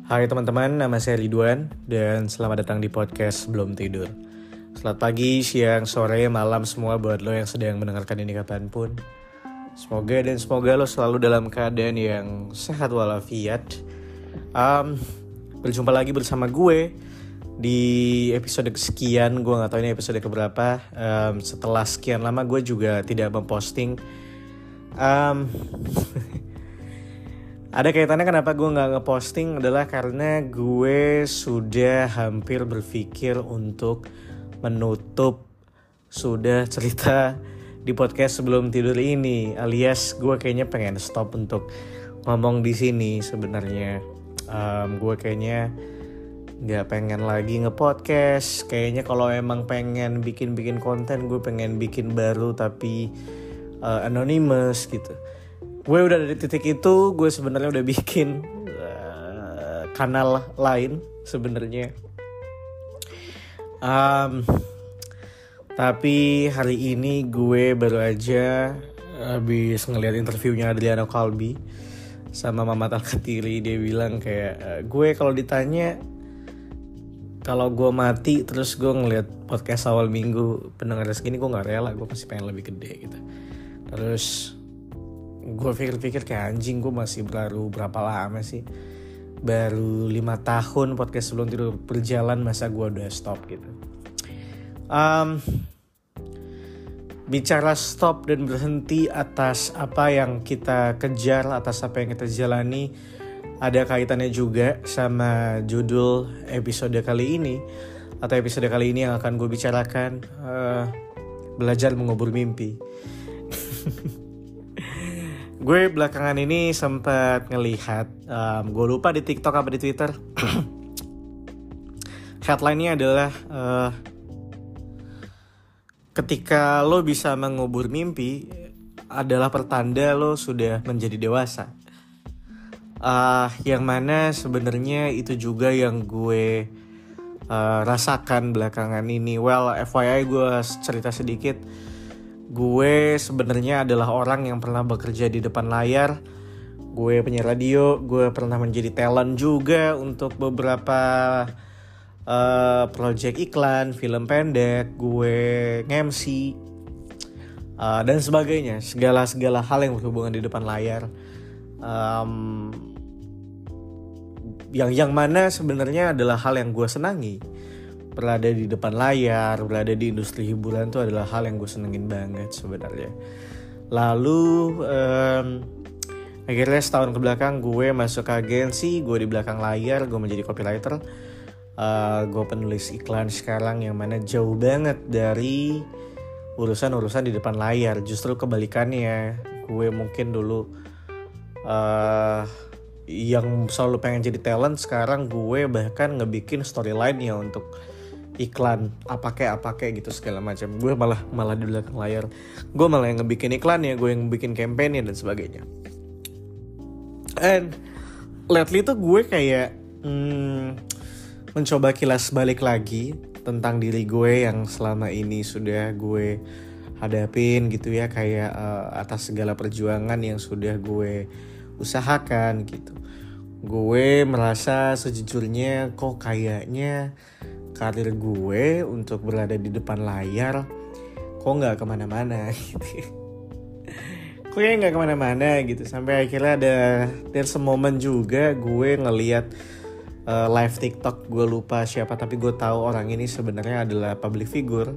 Hai teman-teman, nama saya Ridwan dan selamat datang di podcast Belum Tidur. Selamat pagi, siang, sore, malam semua buat lo yang sedang mendengarkan ini kapanpun. Semoga lo selalu dalam keadaan yang sehat walafiat. Berjumpa lagi bersama gue di episode kesekian. Gue gak tahu ini episode keberapa. Setelah sekian lama gue juga tidak memposting. Ada kaitannya kenapa gue gak ngeposting adalah karena gue sudah hampir berpikir untuk menutup sudah cerita di podcast Sebelum Tidur ini, alias gue kayaknya pengen stop untuk ngomong di sini sebenarnya. Gue kayaknya nggak pengen lagi nge-podcast. Kayaknya kalau emang pengen bikin konten, gue pengen bikin baru tapi anonymous gitu. Gue udah dari titik itu, gue sebenarnya udah bikin kanal lain sebenarnya. Tapi hari ini gue baru aja habis ngeliat interviewnya Adriano Kalbi sama Mamat Al-Katiri. Dia bilang kayak gue kalau ditanya kalau gue mati terus gue ngeliat podcast awal minggu pendengar segini, gue nggak rela, gue pasti pengen lebih gede gitu. Terus gue pikir-pikir kayak anjing, gue masih baru berapa lama sih, baru 5 tahun podcast Sebelum Tidur berjalan, masa gue udah stop gitu. Bicara stop dan berhenti atas apa yang kita kejar, atas apa yang kita jalani, ada kaitannya juga sama judul episode kali ini, atau episode kali ini yang akan gue bicarakan, belajar mengubur mimpi. Gue belakangan ini sempat ngelihat, gue lupa di TikTok apa di Twitter, headline-nya adalah ketika lo bisa mengubur mimpi adalah pertanda lo sudah menjadi dewasa. Yang mana sebenarnya itu juga yang gue rasakan belakangan ini. Well, FYI gue cerita sedikit. Gue sebenarnya adalah orang yang pernah bekerja di depan layar. Gue penyiar radio, gue pernah menjadi talent juga untuk beberapa project iklan, film pendek, gue nge-MC dan sebagainya. Segala hal yang berhubungan di depan layar. Yang mana sebenarnya adalah hal yang gue senangi. Berada di depan layar, berada di industri hiburan itu adalah hal yang gue senengin banget sebenarnya. Lalu akhirnya setahun kebelakang gue masuk ke agensi, gue di belakang layar, gue menjadi copywriter, gue penulis iklan sekarang, yang mana jauh banget dari urusan di depan layar. Justru kebalikannya, gue mungkin dulu yang selalu pengen jadi talent, sekarang gue bahkan ngebikin storyline ya untuk iklan apa kayak gitu segala macam. Gue malah di belakang layar, gue malah yang ngebikin iklan ya, gue yang bikin campaign dan sebagainya. And lately tuh gue kayak mencoba kilas balik lagi tentang diri gue yang selama ini sudah gue hadapin gitu ya, kayak atas segala perjuangan yang sudah gue usahakan gitu. Gue merasa sejujurnya kok kayaknya karir gue untuk berada di depan layar kok gak kemana-mana gitu. Kok gak kemana-mana gitu. Sampai akhirnya there's a moment juga gue ngeliat live TikTok, gue lupa siapa, tapi gue tahu orang ini sebenarnya adalah public figure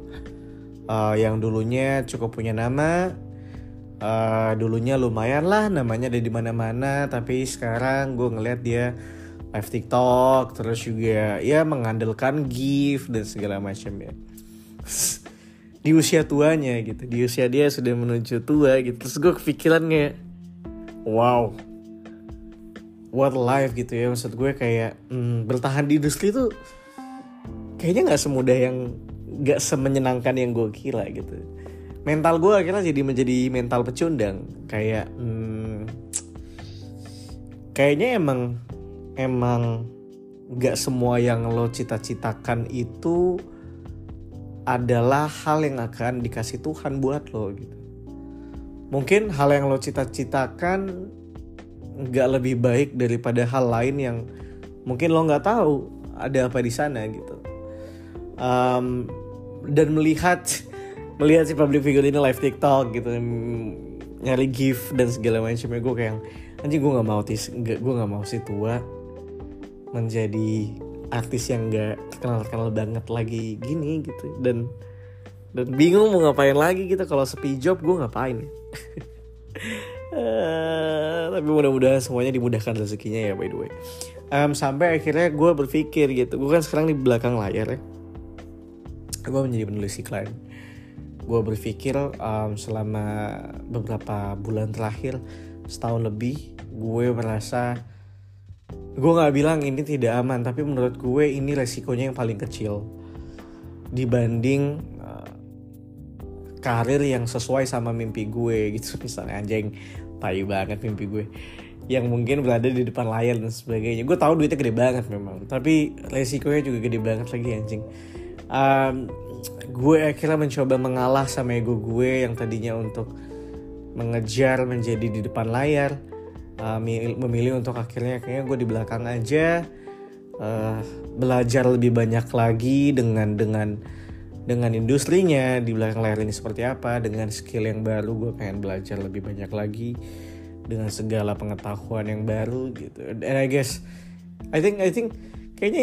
yang dulunya cukup punya nama, dulunya lumayan lah namanya ada di mana-mana, tapi sekarang gue ngeliat dia live TikTok, terus juga ya mengandalkan gift dan segala macam ya. Di usia tuanya gitu, di usia dia sudah menuju tua gitu. Terus gue kepikiran kayak wow, what life gitu ya. Maksud gue kayak bertahan di industri tuh kayaknya gak semudah yang, gak semenyenangkan yang gue kira gitu. Mental gue akhirnya menjadi mental pecundang. Kayak kayaknya emang gak semua yang lo cita-citakan itu adalah hal yang akan dikasih Tuhan buat lo gitu. Mungkin hal yang lo cita-citakan gak lebih baik daripada hal lain yang mungkin lo nggak tahu ada apa di sana gitu. Dan melihat si public figure ini live TikTok gitu, nyari gift dan segala macamnya, gue kayak anjing, gue nggak mau si tua menjadi artis yang nggak terkenal banget lagi gini gitu, dan bingung mau ngapain lagi gitu. Kalau sepi job gue ngapain ya? Tapi mudah-mudahan semuanya dimudahkan rezekinya ya, by the way. Sampai akhirnya gue berpikir gitu, gue kan sekarang di belakang layar ya, gue menjadi penulis iklan. Gue berpikir selama beberapa bulan terakhir, setahun lebih, gue merasa, gue gak bilang ini tidak aman, tapi menurut gue ini resikonya yang paling kecil dibanding karir yang sesuai sama mimpi gue gitu. Misalnya anjing, tai banget mimpi gue yang mungkin berada di depan layar dan sebagainya. Gue tahu duitnya gede banget memang, tapi resikonya juga gede banget lagi anjing. Gue akhirnya mencoba mengalah sama ego gue yang tadinya untuk mengejar menjadi di depan layar, memilih untuk akhirnya kayaknya gue di belakang aja, belajar lebih banyak lagi dengan industrinya di belakang layar ini seperti apa, dengan skill yang baru gue pengen belajar lebih banyak lagi dengan segala pengetahuan yang baru gitu. And I think kayaknya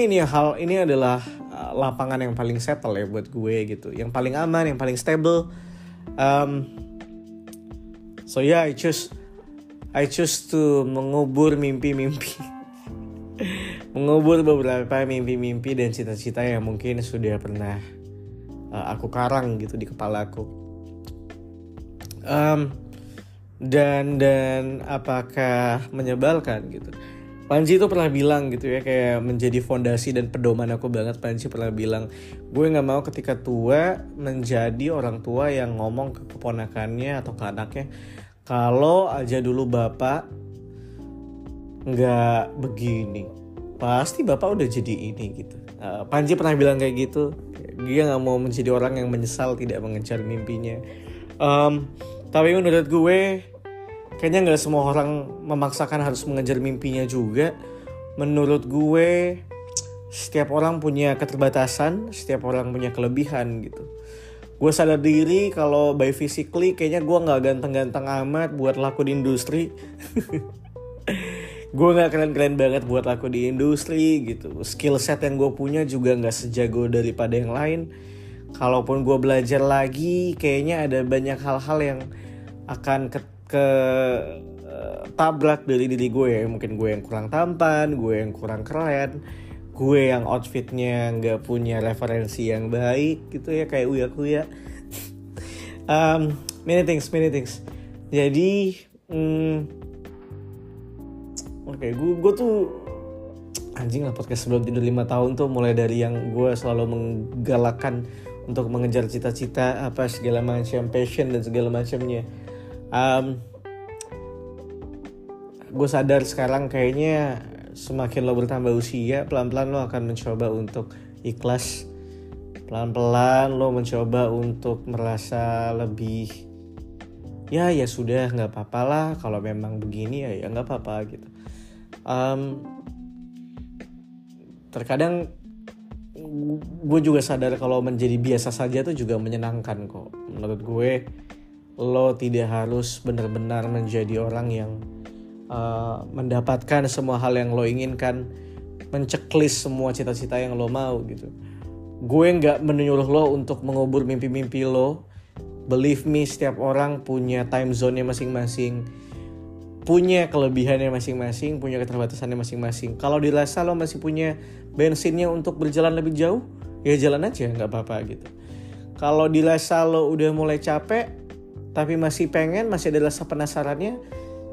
ini adalah lapangan yang paling settle ya buat gue gitu, yang paling aman, yang paling stable. So yeah, I choose to mengubur mimpi-mimpi mengubur beberapa mimpi-mimpi dan cita-cita yang mungkin sudah pernah aku karang gitu di kepala aku. Dan apakah menyebalkan gitu? Panji itu pernah bilang gitu ya, kayak menjadi fondasi dan pedoman aku banget. Panji pernah bilang, gue gak mau ketika tua menjadi orang tua yang ngomong ke keponakannya atau ke anaknya, kalau aja dulu bapak gak begini, pasti bapak udah jadi ini gitu. Panji pernah bilang kayak gitu. Dia gak mau menjadi orang yang menyesal tidak mengejar mimpinya. Tapi menurut gue, kayaknya gak semua orang memaksakan harus mengejar mimpinya juga. Menurut gue, setiap orang punya keterbatasan, setiap orang punya kelebihan gitu. Gue sadar diri kalau by physically kayaknya gue gak ganteng-ganteng amat buat laku di industri. Gue gak keren-keren banget buat laku di industri gitu. Skill set yang gue punya juga gak sejago daripada yang lain. Kalaupun gue belajar lagi, kayaknya ada banyak hal-hal yang akan tabrak dari diri gue ya. Mungkin gue yang kurang tampan, gue yang kurang keren, gue yang outfitnya gak punya referensi yang baik gitu ya, kayak uya-kuya. Many things. Jadi Oke, gue tuh anjing lah, podcast sebelum tidur 5 tahun tuh mulai dari yang gue selalu menggalakkan untuk mengejar cita-cita apa segala macam, passion dan segala macamnya. Gue sadar sekarang kayaknya semakin lo bertambah usia, pelan-pelan lo akan mencoba untuk ikhlas. Pelan-pelan lo mencoba untuk merasa lebih, ya sudah, nggak apa-apa lah kalau memang begini ya nggak apa-apa gitu. Terkadang gue juga sadar kalau menjadi biasa saja tuh juga menyenangkan kok. Menurut gue, lo tidak harus benar-benar menjadi orang yang mendapatkan semua hal yang lo inginkan, menceklis semua cita-cita yang lo mau gitu. Gue gak menyuruh lo untuk mengubur mimpi-mimpi lo. Believe me, setiap orang punya time zone-nya masing-masing, punya kelebihannya masing-masing, punya keterbatasannya masing-masing. Kalau dirasa lo masih punya bensinnya untuk berjalan lebih jauh, ya jalan aja, gak apa-apa gitu. Kalau dirasa lo udah mulai capek, tapi masih ada rasa penasarannya,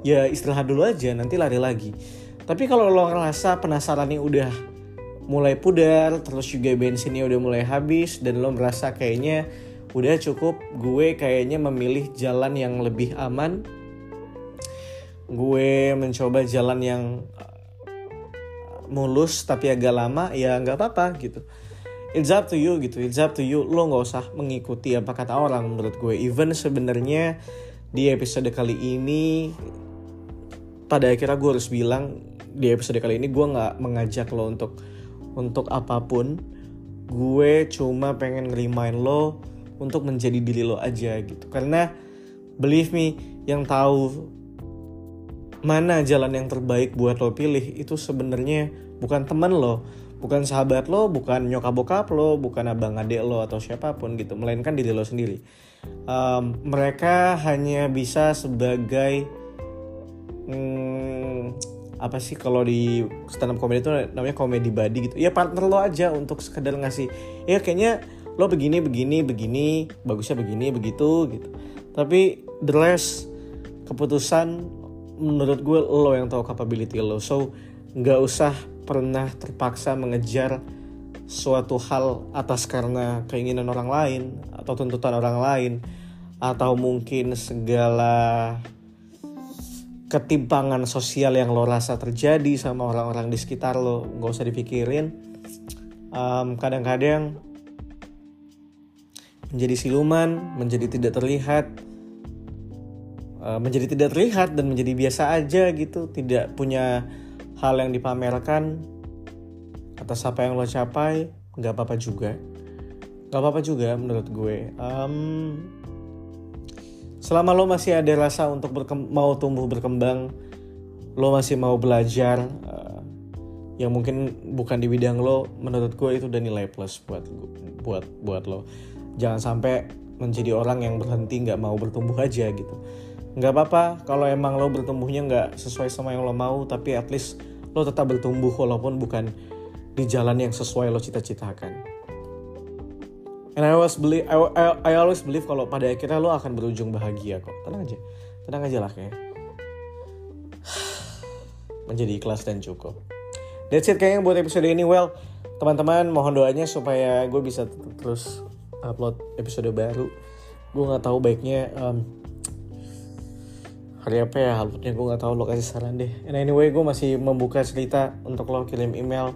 ya istirahat dulu aja, nanti lari lagi. Tapi kalau lo ngerasa penasarannya udah mulai pudar, terus juga bensinnya udah mulai habis, dan lo merasa kayaknya udah cukup, gue kayaknya memilih jalan yang lebih aman, gue mencoba jalan yang mulus tapi agak lama, ya gak apa-apa gitu. It's up to you gitu, lo gak usah mengikuti apa kata orang menurut gue. Even sebenarnya di episode kali ini pada akhirnya gue harus bilang, di episode kali ini gue nggak mengajak lo untuk apapun. Gue cuma pengen ngerimain lo untuk menjadi diri lo aja gitu. Karena believe me, yang tahu mana jalan yang terbaik buat lo pilih itu sebenarnya bukan teman lo, bukan sahabat lo, bukan nyokap bokap lo, bukan abang adik lo atau siapapun gitu, melainkan diri lo sendiri. Mereka hanya bisa sebagai apa sih kalau di stand up comedy itu namanya comedy buddy gitu. Ya partner lo aja untuk sekedar ngasih, ya kayaknya lo begini, bagusnya begini, begitu gitu. Tapi the rest keputusan menurut gue lo yang tahu capability lo. So nggak usah pernah terpaksa mengejar suatu hal atas karena keinginan orang lain atau tuntutan orang lain atau mungkin segala ketimpangan sosial yang lo rasa terjadi sama orang-orang di sekitar lo. Nggak usah dipikirin. Kadang-kadang menjadi siluman, menjadi tidak terlihat, dan menjadi biasa aja gitu, tidak punya hal yang dipamerkan atas apa yang lo capai, nggak apa-apa juga menurut gue. Selama lo masih ada rasa untuk mau tumbuh berkembang, lo masih mau belajar yang mungkin bukan di bidang lo, menurut gue itu udah nilai plus buat lo. Jangan sampai menjadi orang yang berhenti nggak mau bertumbuh aja gitu. Nggak apa-apa kalau emang lo bertumbuhnya nggak sesuai sama yang lo mau, tapi at least lo tetap bertumbuh walaupun bukan di jalan yang sesuai lo cita-citakan. And I always believe kalau pada akhirnya lo akan berujung bahagia kok. Tenang aja lah kayak. Menjadi ikhlas dan cukup. That's it kayaknya buat episode ini. Well, teman-teman mohon doanya supaya gue bisa terus upload episode baru. Gue nggak tahu baiknya hari apa ya uploadnya, gue nggak tahu, lo kasih saran deh. And anyway, gue masih membuka cerita untuk lo kirim email.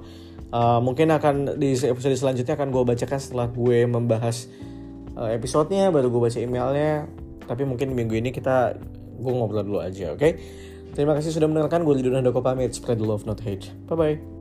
Mungkin akan di episode selanjutnya akan gue bacakan setelah gue membahas episodenya, baru gue baca emailnya. Tapi mungkin minggu ini gue ngobrol dulu aja, oke? Terima kasih sudah mendengarkan. Gue Lidun Handoko pamit. Spread love, not hate. Bye-bye.